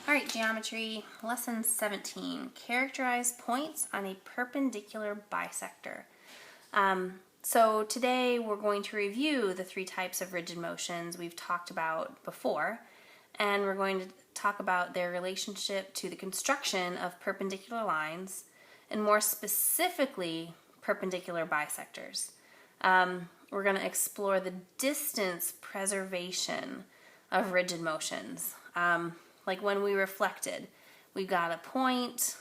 All right, geometry, lesson 17, characterize points on a perpendicular bisector. So today we're going to review the three types of rigid motions we've talked about before, and we're going to talk about their relationship to the construction of perpendicular lines, and more specifically, perpendicular bisectors. We're going to explore the distance preservation of rigid motions. Like when we reflected, we've got a point.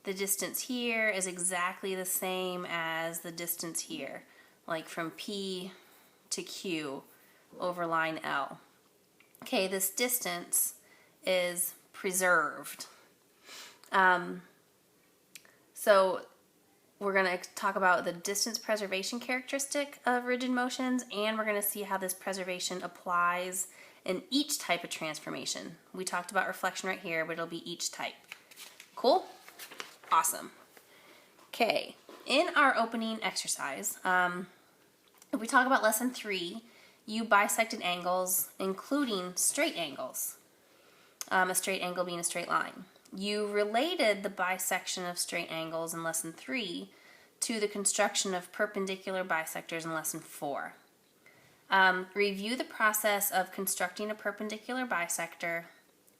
The distance here is exactly the same as the distance here, like from P to Q over line L. Okay, this distance is preserved. So we're going to talk about the distance preservation characteristic of rigid motions, and we're going to see how this preservation applies in each type of transformation. We talked about reflection right here, but it'll be each type. Cool? Awesome. Okay, in our opening exercise, if we talk about lesson 3, you bisected angles, including straight angles. A straight angle being a straight line. You related the bisection of straight angles in lesson 3 to the construction of perpendicular bisectors in lesson 4. Review the process of constructing a perpendicular bisector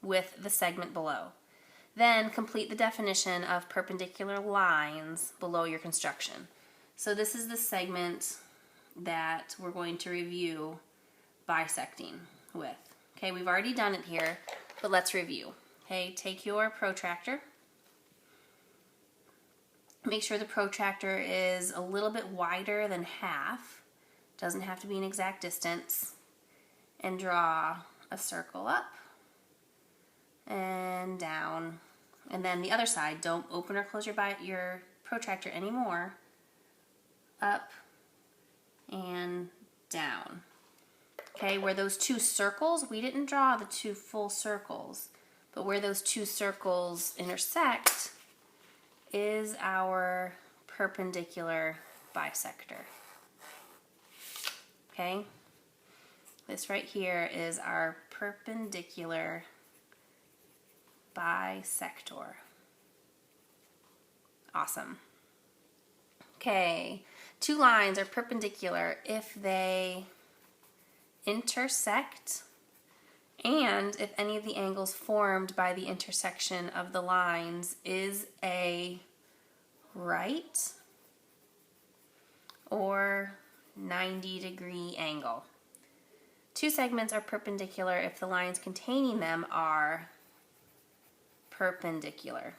with the segment below. Then complete the definition of perpendicular lines below your construction. So this is the segment that we're going to review bisecting with. Okay, we've already done it here, but let's review. Okay, take your protractor. Make sure the protractor is a little bit wider than half. Doesn't have to be an exact distance. And draw a circle up and down. And then the other side, don't open or close your protractor anymore. Up and down. Okay, where those two circles, we didn't draw the two full circles, but where those two circles intersect is our perpendicular bisector. Okay, this right here is our perpendicular bisector. Awesome. Okay, two lines are perpendicular if they intersect and if any of the angles formed by the intersection of the lines is a right or 90-degree angle. Two segments are perpendicular if the lines containing them are perpendicular.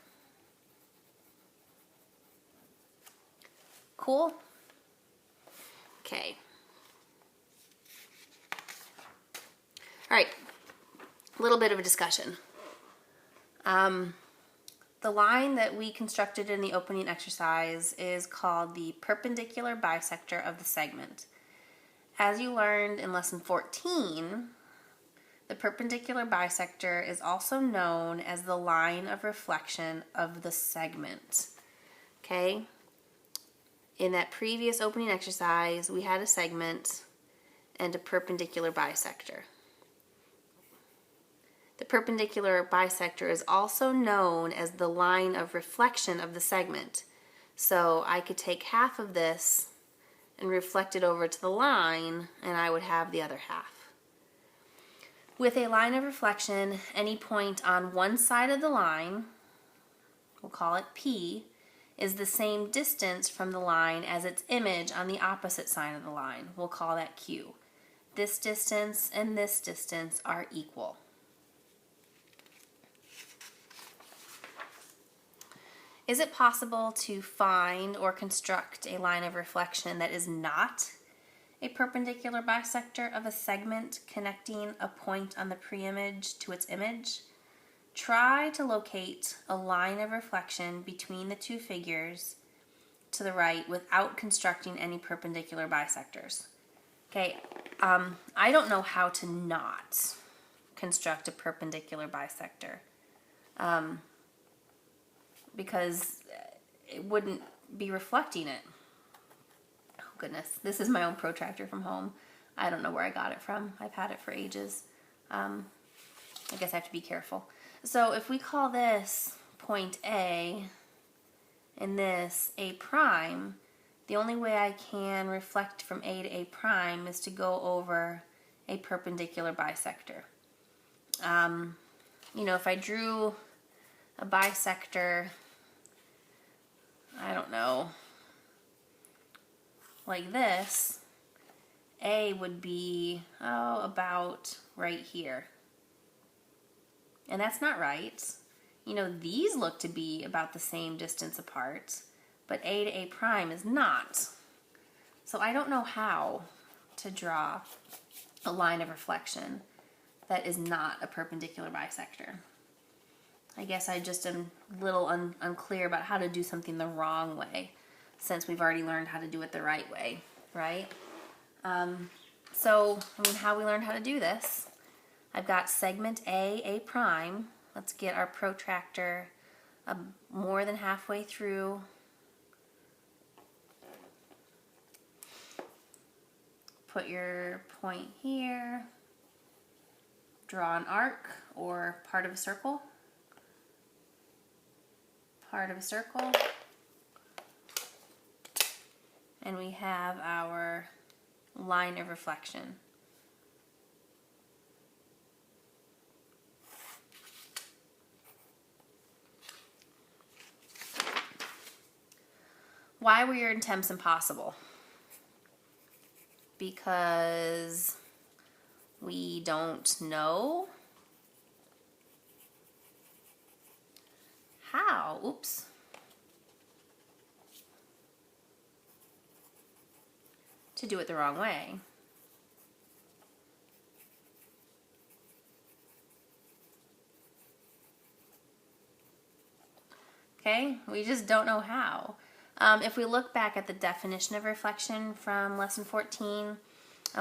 Cool? Okay. All right, a little bit of a discussion. The line that we constructed in the opening exercise is called the perpendicular bisector of the segment. As you learned in lesson 14, the perpendicular bisector is also known as the line of reflection of the segment. Okay? In that previous opening exercise, we had a segment and a perpendicular bisector. The perpendicular bisector is also known as the line of reflection of the segment. So I could take half of this and reflect it over to the line, and I would have the other half. With a line of reflection, any point on one side of the line, we'll call it P, is the same distance from the line as its image on the opposite side of the line. We'll call that Q. This distance and this distance are equal. Is it possible to find or construct a line of reflection that is not a perpendicular bisector of a segment connecting a point on the preimage to its image? Try to locate a line of reflection between the two figures to the right without constructing any perpendicular bisectors. Okay, I don't know how to not construct a perpendicular bisector. Because it wouldn't be reflecting it. Oh goodness, this is my own protractor from home. I don't know where I got it from. I've had it for ages. I guess I have to be careful. So if we call this point A and this A prime, the only way I can reflect from A to A prime is to go over a perpendicular bisector. You know, if I drew a bisector, I don't know, like this, A would be, about right here. And that's not right. You know, these look to be about the same distance apart, but A to A prime is not. So I don't know how to draw a line of reflection that is not a perpendicular bisector. I guess I just am a little unclear about how to do something the wrong way, since we've already learned how to do it the right way, right? So, I mean, how we learned how to do this, I've got segment A prime. Let's get our protractor more than halfway through. Put your point here. Draw an arc or part of a circle. Part of a circle. And we have our line of reflection. Why were your attempts impossible? Because we don't know how. Oops. To do it the wrong way. Okay, we just don't know how. If we look back at the definition of reflection from lesson 14,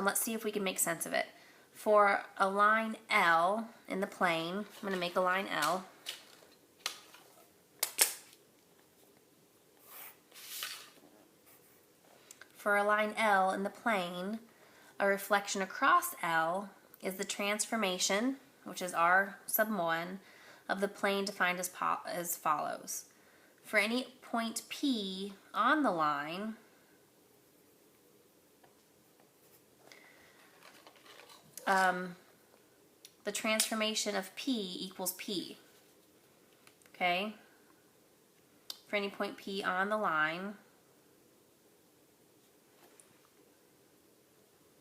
let's see if we can make sense of it. For a line L in the plane, I'm going to make a line L. For a line L in the plane, a reflection across L is the transformation, which is R sub 1, of the plane defined as follows. For any point P on the line, the transformation of P equals P. Okay? For any point P on the line,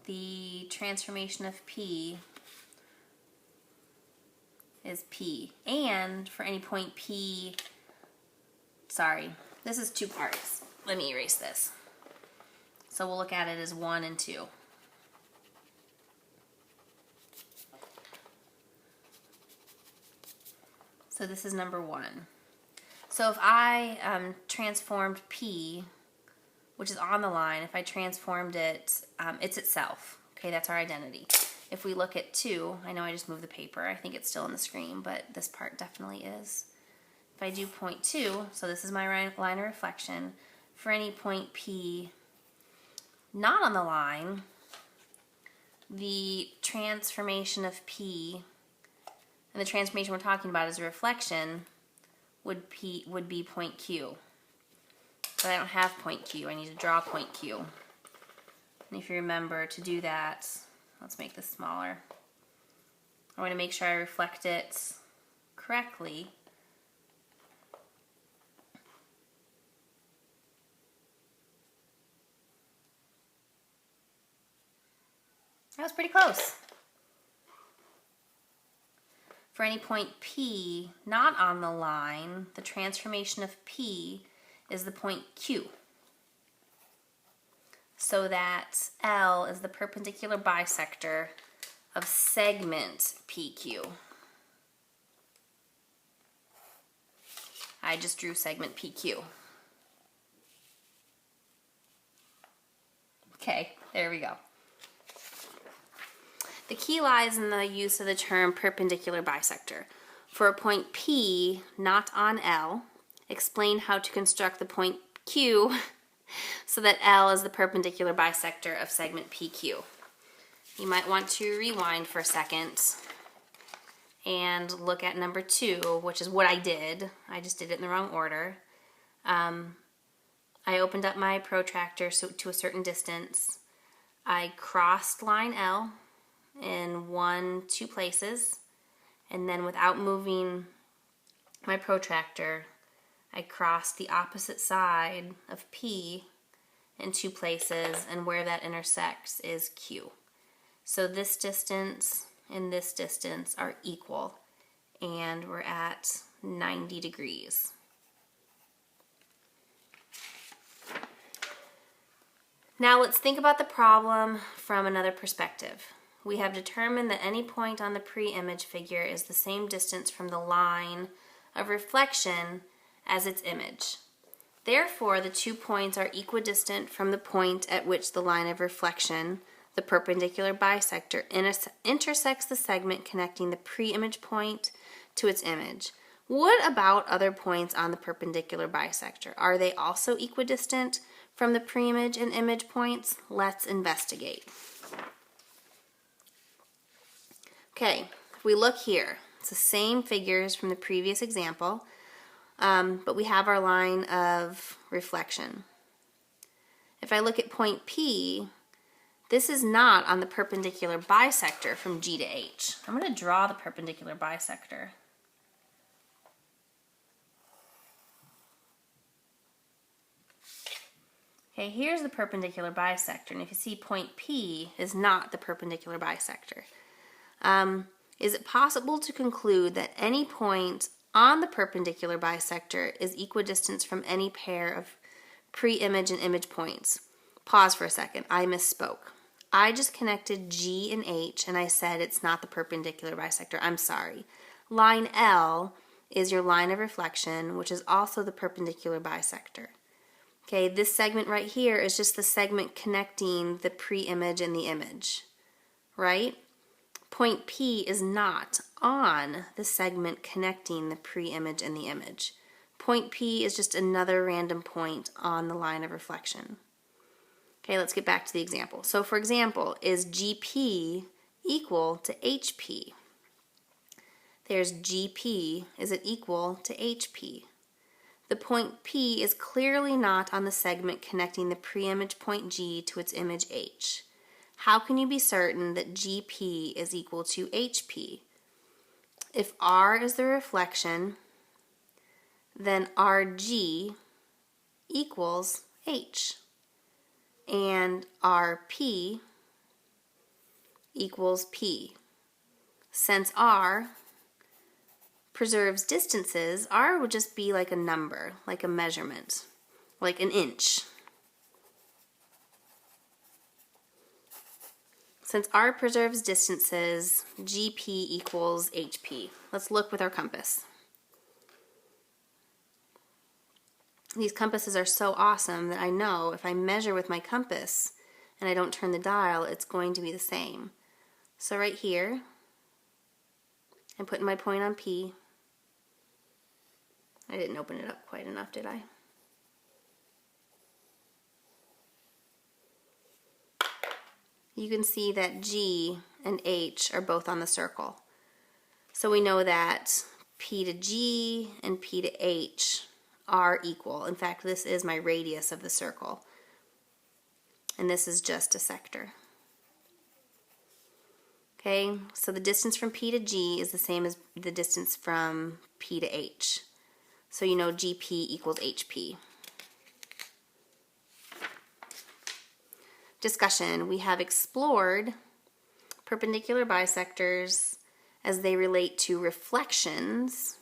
the transformation of P is P. And for any point P, sorry, this is two parts. Let me erase this. So we'll look at it as 1 and 2. So this is number 1. So if I transformed P, which is on the line, if I transformed it, it's itself. Okay, that's our identity. If we look at 2, I know I just moved the paper. I think it's still on the screen, but this part definitely is. If I do point 2, so this is my line of reflection, for any point P not on the line, the transformation of P, and the transformation we're talking about is a reflection, would be point Q. But I don't have point Q. I need to draw point Q. And if you remember to do that, let's make this smaller. I want to make sure I reflect it correctly. That was pretty close. For any point P not on the line, the transformation of P is the point Q. So that L is the perpendicular bisector of segment PQ. I just drew segment PQ. Okay, there we go. The key lies in the use of the term perpendicular bisector. For a point P not on L, explain how to construct the point Q so that L is the perpendicular bisector of segment PQ. You might want to rewind for a second and look at number 2, which is what I did. I just did it in the wrong order. I opened up my protractor to a certain distance. I crossed line L in 2 places, and then without moving my protractor, I crossed the opposite side of P in 2 places, and where that intersects is Q. So this distance and this distance are equal, and we're at 90 degrees. Now let's think about the problem from another perspective. We have determined that any point on the pre-image figure is the same distance from the line of reflection as its image. Therefore, the 2 points are equidistant from the point at which the line of reflection, the perpendicular bisector, intersects the segment connecting the pre-image point to its image. What about other points on the perpendicular bisector? Are they also equidistant from the pre-image and image points? Let's investigate. Okay, if we look here, it's the same figures from the previous example, but we have our line of reflection. If I look at point P, this is not on the perpendicular bisector from G to H. I'm going to draw the perpendicular bisector. Okay, here's the perpendicular bisector, and if you see point P is not the perpendicular bisector. Is it possible to conclude that any point on the perpendicular bisector is equidistant from any pair of pre-image and image points? Pause for a second, I misspoke. I just connected G and H and I said it's not the perpendicular bisector. I'm sorry. Line L is your line of reflection, which is also the perpendicular bisector. Okay, this segment right here is just the segment connecting the pre-image and the image, right? Point P is not on the segment connecting the pre-image and the image. Point P is just another random point on the line of reflection. Okay, let's get back to the example. So for example, is GP equal to HP? There's GP. Is it equal to HP? The point P is clearly not on the segment connecting the pre-image point G to its image H. How can you be certain that GP is equal to HP? If R is the reflection, then RG equals H. And RP equals P. Since R preserves distances, R would just be like a number, like a measurement, like an inch. Since R preserves distances, GP equals HP. Let's look with our compass. These compasses are so awesome that I know if I measure with my compass and I don't turn the dial, it's going to be the same. So right here, I'm putting my point on P. I didn't open it up quite enough, did I? You can see that G and H are both on the circle. So we know that P to G and P to H are equal. In fact, this is my radius of the circle. And this is just a sector. Okay, so the distance from P to G is the same as the distance from P to H. So you know GP equals HP. Discussion. We have explored perpendicular bisectors as they relate to reflections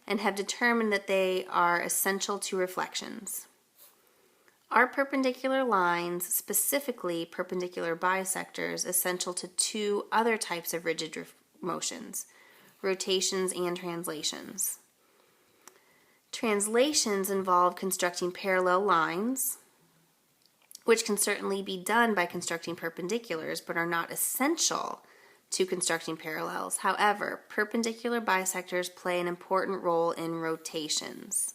and have determined that they are essential to reflections. Are perpendicular lines, specifically perpendicular bisectors, essential to 2 other types of rigid motions, rotations and translations? Translations involve constructing parallel lines, which can certainly be done by constructing perpendiculars, but are not essential to constructing parallels. However, perpendicular bisectors play an important role in rotations.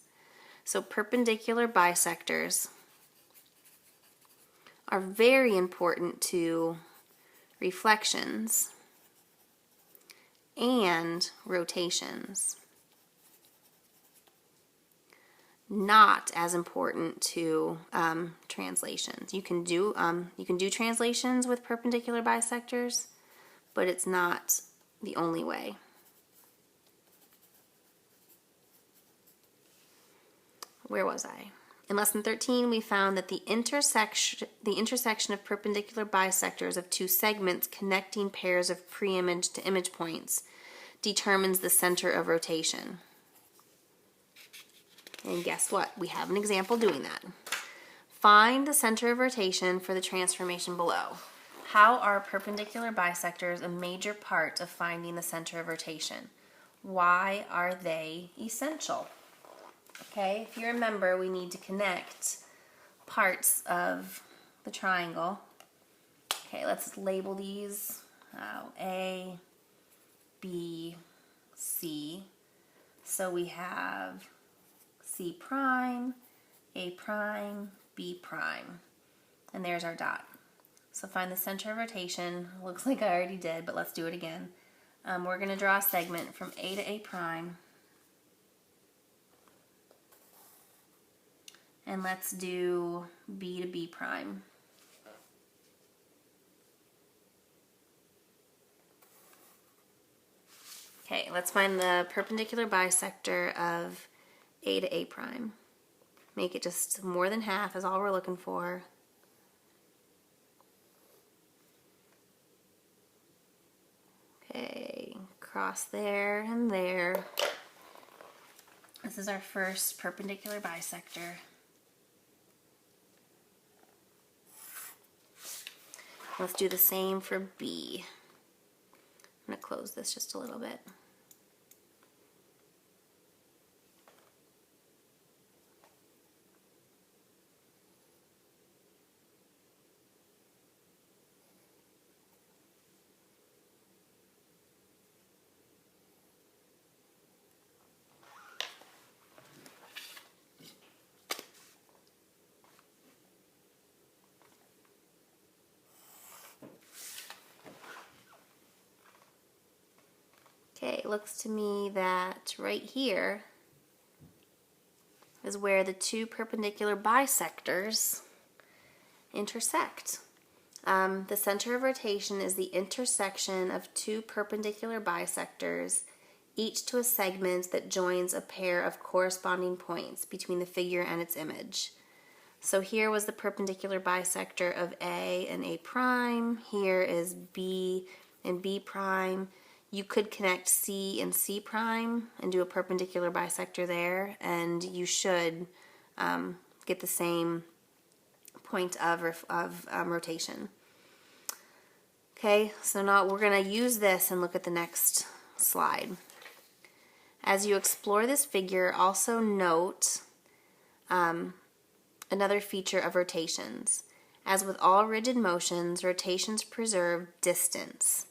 So perpendicular bisectors are very important to reflections and rotations. Not as important to translations. You can do translations with perpendicular bisectors, but it's not the only way. Where was I? In lesson 13, we found that the intersection of perpendicular bisectors of two segments connecting pairs of pre-image to image points determines the center of rotation. And guess what? We have an example doing that. Find the center of rotation for the transformation below. How are perpendicular bisectors a major part of finding the center of rotation? Why are they essential? Okay, if you remember, we need to connect parts of the triangle. Okay, let's label these A, B, C. So we have C prime, A prime, B prime. And there's our dot. So find the center of rotation. Looks like I already did, but let's do it again. We're going to draw a segment from A to A prime. And let's do B to B prime. Okay, let's find the perpendicular bisector of A to A prime. Make it just more than half is all we're looking for. Okay, cross there and there. This is our first perpendicular bisector. Let's do the same for B. I'm going to close this just a little bit. Okay, it looks to me that right here is where the two perpendicular bisectors intersect. The center of rotation is the intersection of two perpendicular bisectors, each to a segment that joins a pair of corresponding points between the figure and its image. So here was the perpendicular bisector of A and A prime. Here is B and B prime. You could connect C and C prime and do a perpendicular bisector there, and you should get the same point of rotation. Okay, so now we're going to use this and look at the next slide. As you explore this figure, also note another feature of rotations. As with all rigid motions, rotations preserve distance.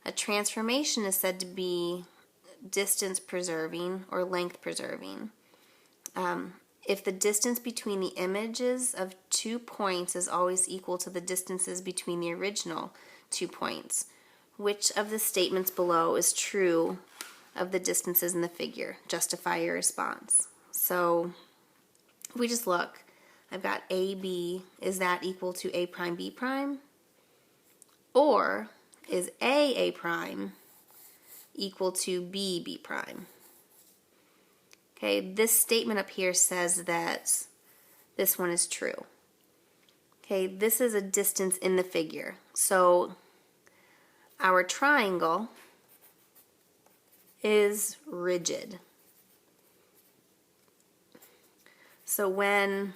A transformation is said to be distance preserving or length preserving. If the distance between the images of 2 points is always equal to the distances between the original 2 points, which of the statements below is true of the distances in the figure? Justify your response. So if we just look, I've got AB, is that equal to A prime B prime? Or is A prime equal to B prime? Okay, this statement up here says that this one is true. Okay, this is a distance in the figure. So our triangle is rigid. So when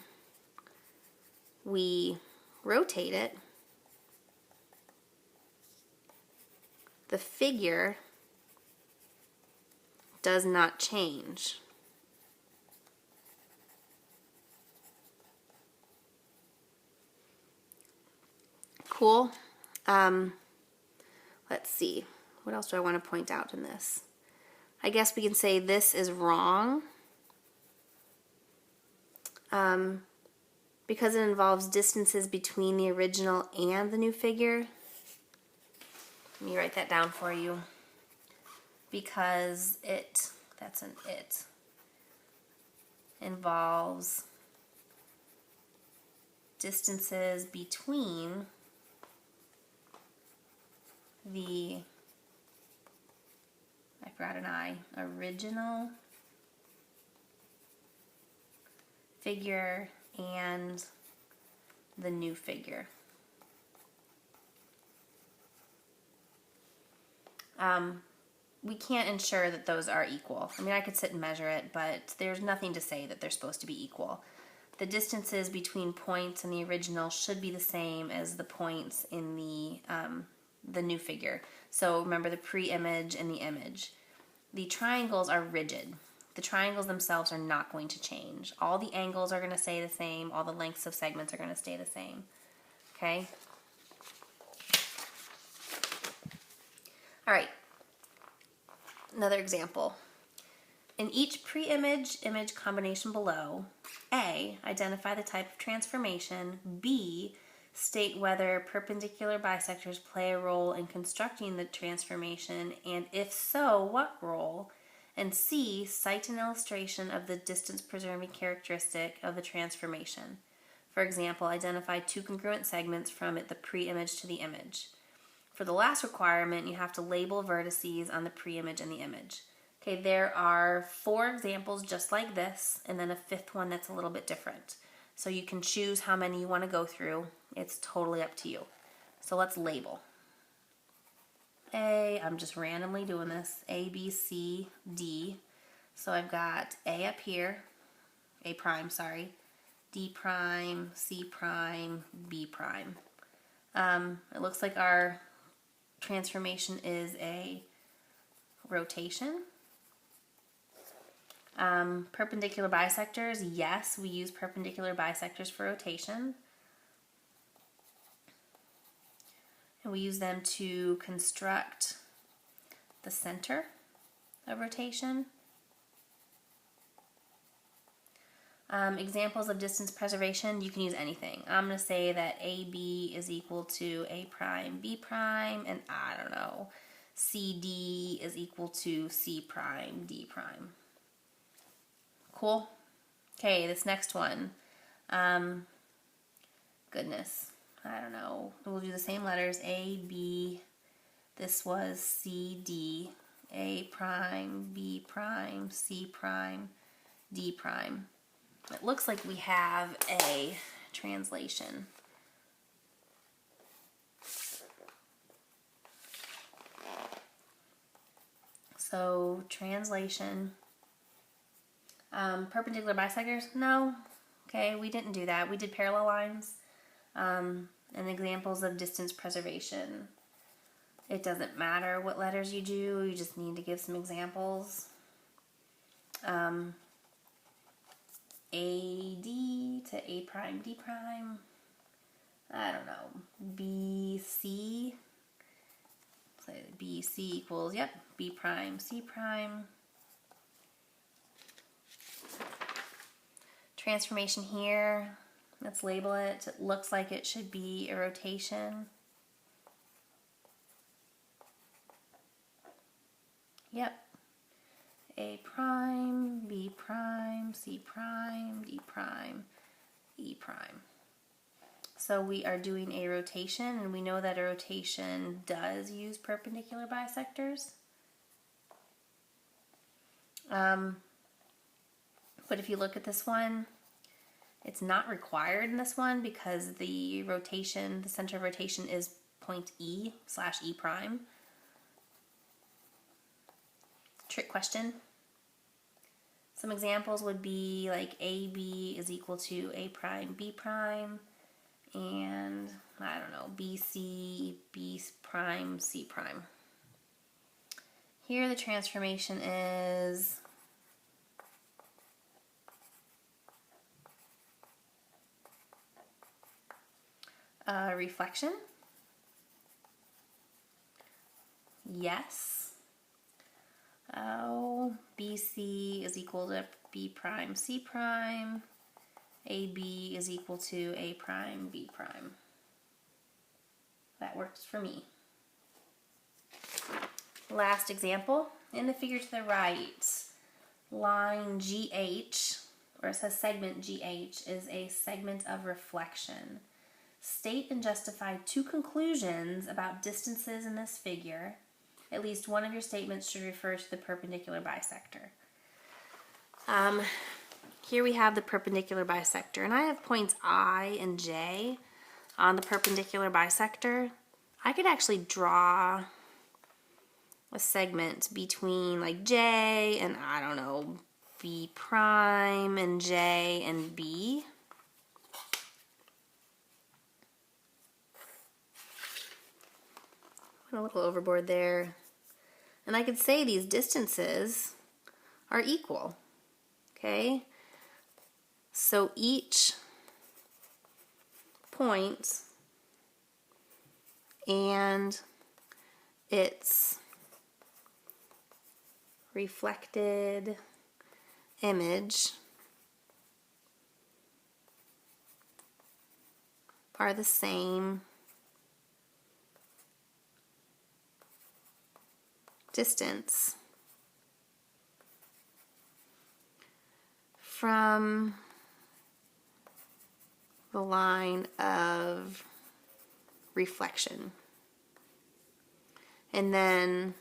we rotate it, the figure does not change. Cool. Let's see. What else do I want to point out in this? I guess we can say this is wrong because it involves distances between the original and the new figure. Let me write that down for you. because that's an it, involves distances between the, I forgot an I, original figure and the new figure. We can't ensure that those are equal. I mean, I could sit and measure it, but there's nothing to say that they're supposed to be equal. The distances between points in the original should be the same as the points in the new figure. So remember the pre-image and the image. The triangles are rigid. The triangles themselves are not going to change. All the angles are going to stay the same. All the lengths of segments are going to stay the same. Okay? All right. Another example. In each pre-image image combination below, A, identify the type of transformation. B, state whether perpendicular bisectors play a role in constructing the transformation, and if so, what role? And C, cite an illustration of the distance-preserving characteristic of the transformation. For example, identify two congruent segments from the pre-image to the image. For the last requirement, you have to label vertices on the pre-image and the image. Okay, there are 4 examples just like this, and then a 5th one that's a little bit different. So you can choose how many you want to go through. It's totally up to you. So let's label. A, I'm just randomly doing this, A, B, C, D. So I've got A up here, A prime, sorry, D prime, C prime, B prime. It looks like our transformation is a rotation. Perpendicular bisectors, yes, we use perpendicular bisectors for rotation. And we use them to construct the center of rotation. Examples of distance preservation, you can use anything. I'm going to say that AB is equal to A prime, B prime, and I don't know, CD is equal to C prime, D prime. Cool? Okay, this next one. Goodness, I don't know. We'll do the same letters, A, B, this was C, D, A prime, B prime, C prime, D prime. It looks like we have a translation. So, translation. Perpendicular bisectors? No. Okay, we didn't do that. We did parallel lines and examples of distance preservation. It doesn't matter what letters you do. You just need to give some examples. AD to A prime, D prime. I don't know. BC. So BC equals, yep, B prime, C prime. Transformation here. Let's label it. It looks like it should be a rotation. Yep. A prime, B prime, C prime, D prime, E prime. So we are doing a rotation, and we know that a rotation does use perpendicular bisectors. But if you look at this one, it's not required in this one because the rotation, the center of rotation is point E / E prime. Trick question. Some examples would be like AB is equal to A prime, B prime, and I don't know, BC, B prime, C prime. Here the transformation is reflection. Yes. Oh, BC is equal to B prime, C prime. AB is equal to A prime, B prime. That works for me. Last example, in the figure to the right, line GH, or it says segment GH, is a segment of reflection. State and justify two conclusions about distances in this figure. At least one of your statements should refer to the perpendicular bisector. Here we have the perpendicular bisector, and I have points I and J on the perpendicular bisector. I could actually draw a segment between like J and, I don't know, B prime and J and B. Went a little overboard there. And I could say these distances are equal, okay? So each point and its reflected image are the same distance from the line of reflection. And then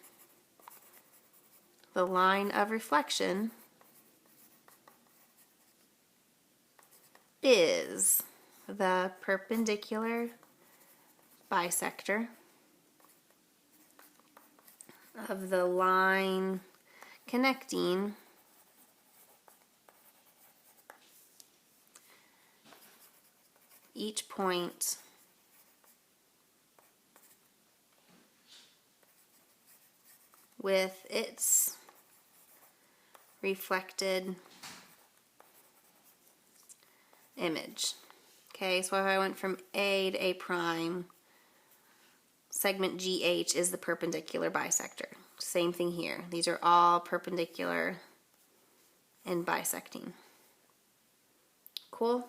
the line of reflection is the perpendicular bisector of the line connecting each point with its reflected image. Okay, so if I went from A to A prime, segment GH is the perpendicular bisector. Same thing here. These are all perpendicular and bisecting. Cool?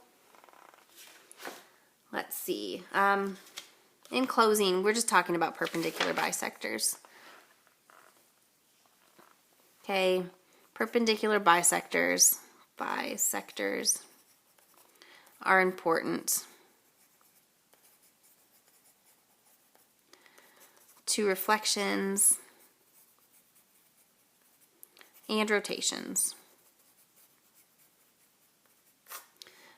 Let's see. In closing, we're just talking about perpendicular bisectors. Okay, perpendicular bisectors are important to reflections and rotations.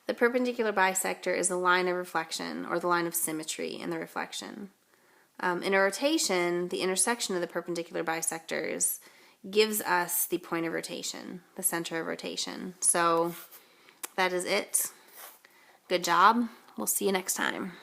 The perpendicular bisector is the line of reflection, or the line of symmetry in the reflection. In a rotation, the intersection of the perpendicular bisectors gives us the point of rotation, the center of rotation. So that is it. Good job. We'll see you next time.